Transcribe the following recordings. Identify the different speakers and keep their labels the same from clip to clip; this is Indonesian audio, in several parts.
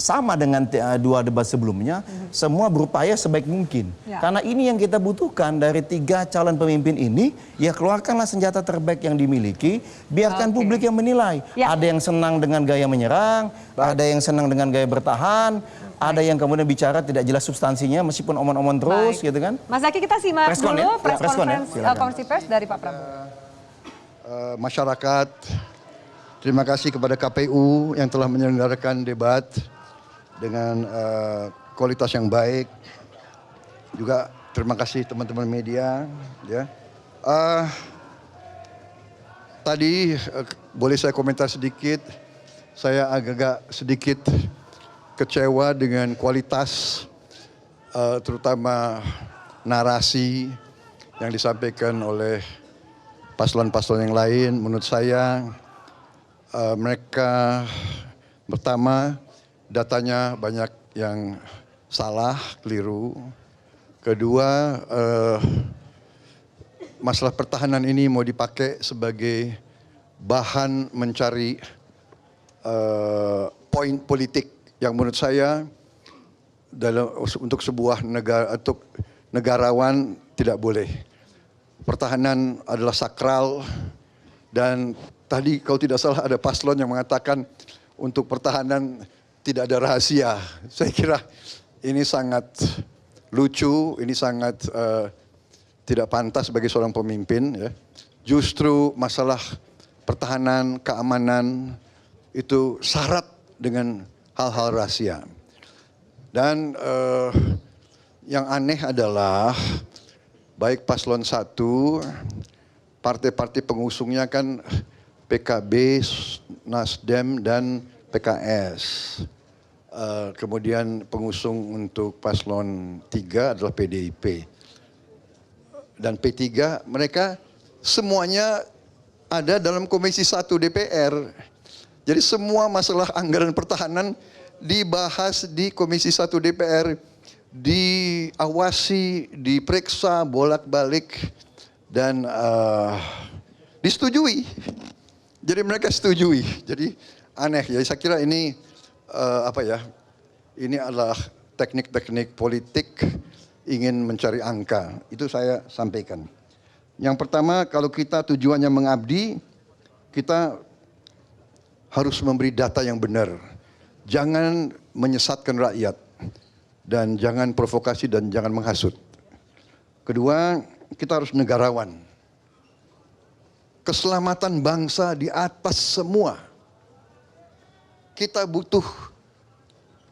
Speaker 1: sama dengan dua debat sebelumnya, semua berupaya sebaik mungkin. Karena ini yang kita butuhkan dari 3 calon pemimpin ini, ya keluarkanlah senjata terbaik yang dimiliki, biarkan publik yang menilai. Ada yang senang dengan gaya menyerang, ada yang senang dengan gaya bertahan, ada yang kemudian bicara tidak jelas substansinya meskipun omong-omong terus gitu kan.
Speaker 2: Mas Zaky, kita simak dulu press konferensi pers dari Pak Prabowo.
Speaker 3: Masyarakat, terima kasih kepada KPU yang telah menyelenggarakan debat dengan kualitas yang baik. Juga terima kasih teman-teman media. Ya. Tadi boleh saya komentar sedikit. Saya agak sedikit kecewa dengan kualitas, terutama narasi yang disampaikan oleh paslon-paslon yang lain. Menurut saya mereka pertama datanya banyak yang salah, keliru. Kedua, masalah pertahanan ini mau dipakai sebagai bahan mencari poin politik yang menurut saya untuk sebuah negara, untuk negarawan tidak boleh. Pertahanan adalah sakral dan tadi kalau tidak salah ada paslon yang mengatakan untuk pertahanan tidak ada rahasia. Saya kira ini sangat lucu, ini sangat tidak pantas bagi seorang pemimpin. Ya. Justru masalah pertahanan, keamanan itu syarat dengan hal-hal rahasia. Dan yang aneh adalah baik paslon 1, partai-partai pengusungnya kan PKB, Nasdem, dan PKS. Kemudian pengusung untuk paslon 3 adalah PDIP. Dan P3, mereka semuanya ada dalam Komisi 1 DPR. Jadi semua masalah anggaran pertahanan dibahas di Komisi 1 DPR. Diawasi, diperiksa bolak-balik dan disetujui. Jadi mereka setujui. Jadi aneh ya. Saya kira ini ini adalah teknik-teknik politik ingin mencari angka. Itu saya sampaikan. Yang pertama, kalau kita tujuannya mengabdi, kita harus memberi data yang benar. Jangan menyesatkan rakyat. Dan jangan provokasi dan jangan menghasut. Kedua, kita harus negarawan. Keselamatan bangsa di atas semua. Kita butuh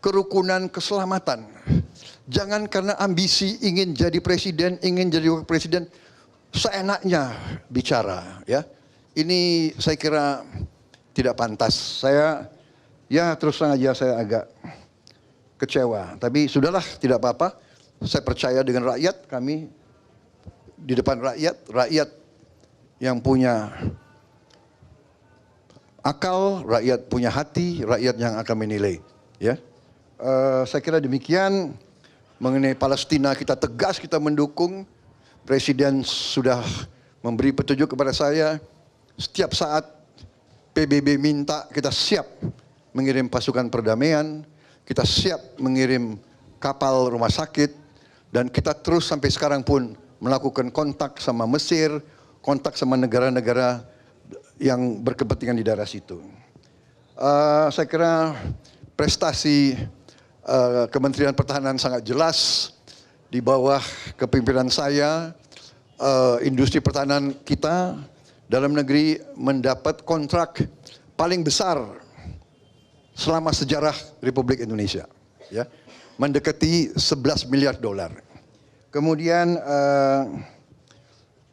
Speaker 3: kerukunan keselamatan. Jangan karena ambisi ingin jadi presiden, ingin jadi wakil presiden, seenaknya bicara. Ya, ini saya kira tidak pantas. Saya, ya terus terang aja saya agak kecewa, tapi sudahlah, tidak apa-apa. Saya percaya dengan rakyat, kami di depan rakyat, rakyat yang punya akal, rakyat punya hati, rakyat yang akan menilai. Ya, saya kira demikian. Mengenai Palestina kita tegas, kita mendukung. Presiden sudah memberi petunjuk kepada saya. Setiap saat PBB minta, kita siap mengirim pasukan perdamaian. Kita siap mengirim kapal rumah sakit dan kita terus sampai sekarang pun melakukan kontak sama Mesir, kontak sama negara-negara yang berkepentingan di daerah situ. Saya kira prestasi Kementerian Pertahanan sangat jelas di bawah kepemimpinan saya. Industri pertahanan kita dalam negeri mendapat kontrak paling besar selama sejarah Republik Indonesia, ya, mendekati 11 miliar dolar. Kemudian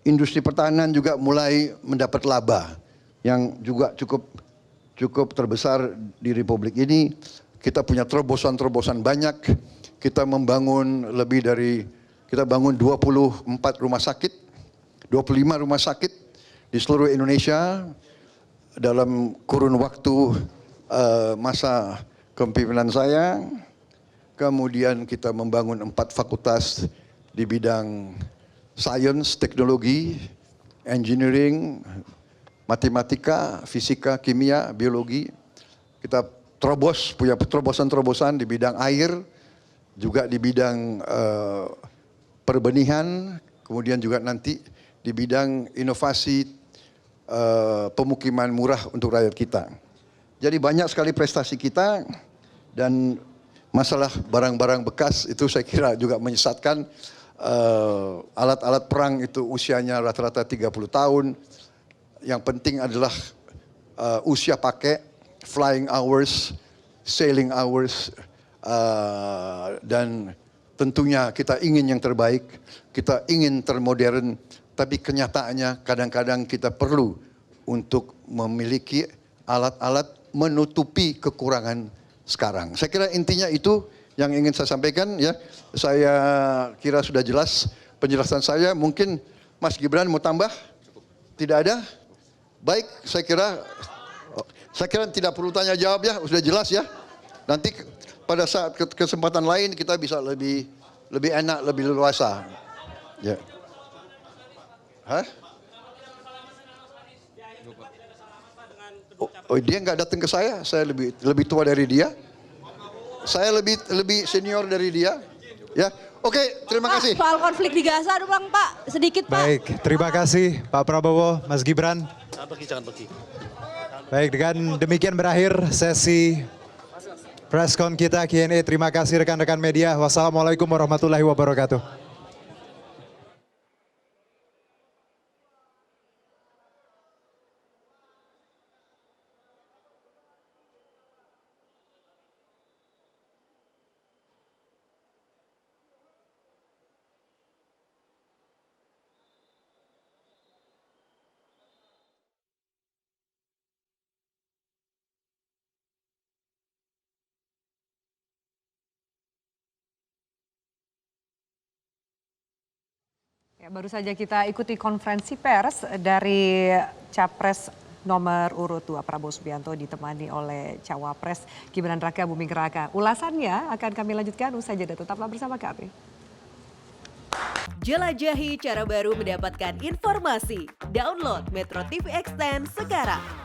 Speaker 3: industri pertahanan juga mulai mendapat laba yang juga cukup terbesar di Republik ini. Kita punya terobosan-terobosan banyak. Kita membangun kita bangun 24 rumah sakit, 25 rumah sakit di seluruh Indonesia dalam kurun waktu masa kepemimpinan saya. Kemudian kita membangun 4 fakultas di bidang sains, teknologi, engineering, matematika, fisika, kimia, biologi. Kita punya terobosan-terobosan di bidang air, juga di bidang perbenihan, kemudian juga nanti di bidang inovasi pemukiman murah untuk rakyat kita. Jadi banyak sekali prestasi kita, dan masalah barang-barang bekas itu saya kira juga menyesatkan. Alat-alat perang itu usianya rata-rata 30 tahun. Yang penting adalah usia pakai, flying hours, sailing hours, dan tentunya kita ingin yang terbaik, kita ingin termodern, tapi kenyataannya kadang-kadang kita perlu untuk memiliki alat-alat menutupi kekurangan sekarang. Saya kira intinya itu yang ingin saya sampaikan ya. Saya kira sudah jelas penjelasan saya. Mungkin Mas Gibran mau tambah? Tidak ada? Baik, saya kira tidak perlu tanya jawab ya, sudah jelas ya. Nanti pada saat kesempatan lain kita bisa lebih enak, lebih leluasa. Ya. Hah? Oh, dia nggak datang ke saya lebih tua dari dia. Saya lebih senior dari dia. Ya, oke, terima kasih.
Speaker 2: Soal konflik di Gaza doang Pak, sedikit Pak.
Speaker 4: Baik, terima kasih Pak Prabowo, Mas Gibran.
Speaker 5: Jangan pergi.
Speaker 4: Baik, dengan demikian berakhir sesi preskon kita Q&A. Terima kasih rekan-rekan media. Wassalamualaikum warahmatullahi wabarakatuh.
Speaker 2: Ya, baru saja kita ikuti konferensi pers dari Capres nomor urut 2 Prabowo Subianto ditemani oleh Cawapres Gibran Raka Buming Raka. Ulasannya akan kami lanjutkan usai jeda, tetaplah bersama kami.
Speaker 6: Jelajahi cara baru mendapatkan informasi. Download Metro TV Extend sekarang.